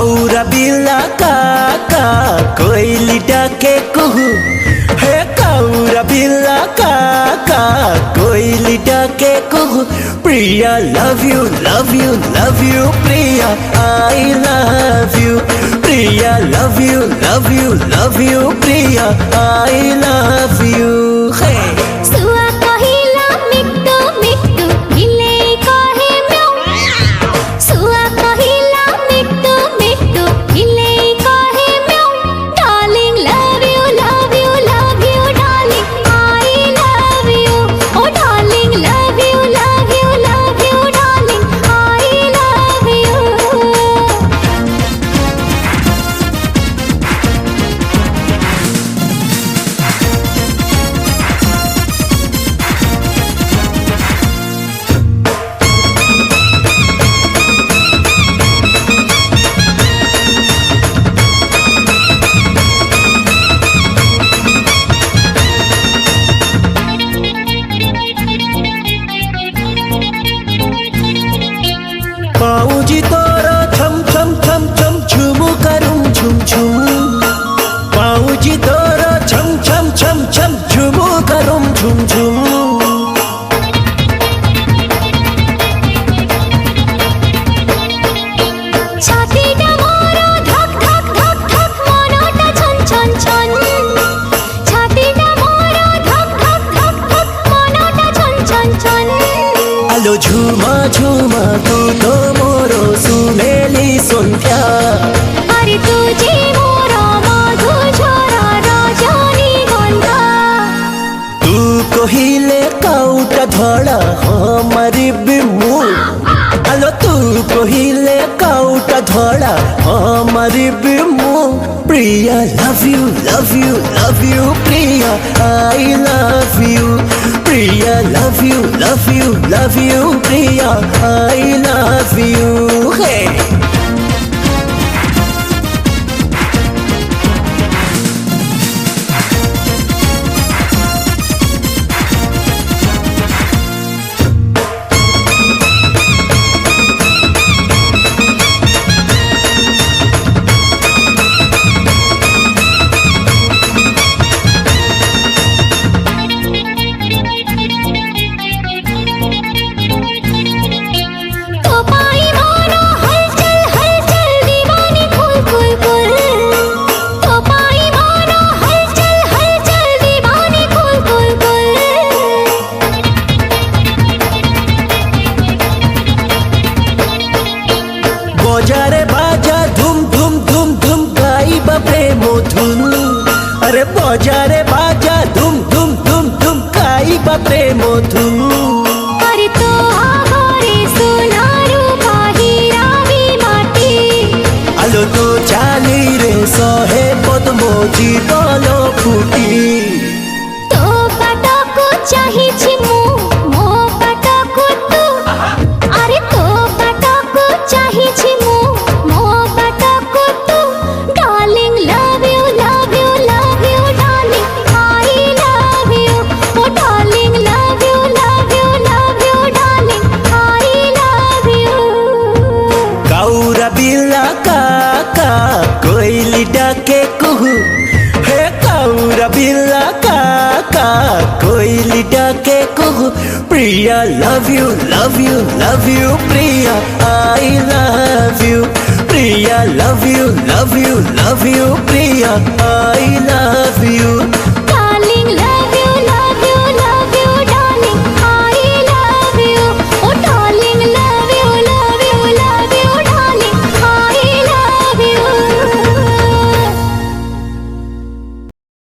काउरा बिल्ला काका कोयली डाके कुहू हे काउरा बिल्ला काका कोयली डाके कुहू Priya love you love you love you Priya I love you Priya love you love you love you Priya I love you हे सुआ कहिला मिट्टू मिट्टू बिल्ले कहे म्याऊ सुआ कहिला मिट्टू मिट्टू बिल्ले कहे म्याऊ darling love you love you love you darling I love you oh darling love you love you love you darling I love you पाऊजी तोरा छम छम छम छम झुमू करूं झुम झुम पाऊजी तोरा छम छम छम छम झुमू करूं झुम झुम छातीटा मोरो धक धक धक धक मनटा छन छन छन छातीटा मोरो धक धक धक धक मनटा छन छन छन आलो झुमा झुमा तू तो मोरो सुनेली सन्ध्या अरे तुझे मोरो मधु झरा रजनी गंधा तू कहिले काउटा धड़ा हमारी बिमू आलो तू कहिले काउटा धड़ा हमारी बिमू Priya love you love you love you Priya I love you Priya love you love you love you Priya I love you हे तो पाई मानो हलचल हलचल दीवानी फूल फूल फूल तो पाई मानो हलचल हलचल दीवानी फूल फूल फूल बजारे बाजा धूम धूम धूम धूम गाइबा प्रेम धुन अरे बजारे बाजा धूम धूम धूम धूम गाइबा प्रेम धुन अरे तो आगरे सुनारू बाहिरावी माटी आलो तो चाली रे सहे पद्म जीतल फुटी तो बाटको चाहिछि मु मो बाटको तू अरे तो बाटको चाहिछि मु मो बाटको तू darling love you love you love you darling I love you oh darling love you love you love you darling I love you काउरा बिल्ला काका कोयली डाके कुहू हे काउरा बिल्ला काका कोयली डाके कुहू Priya love you love you love you Priya I love you Priya love you love you love you Priya I love you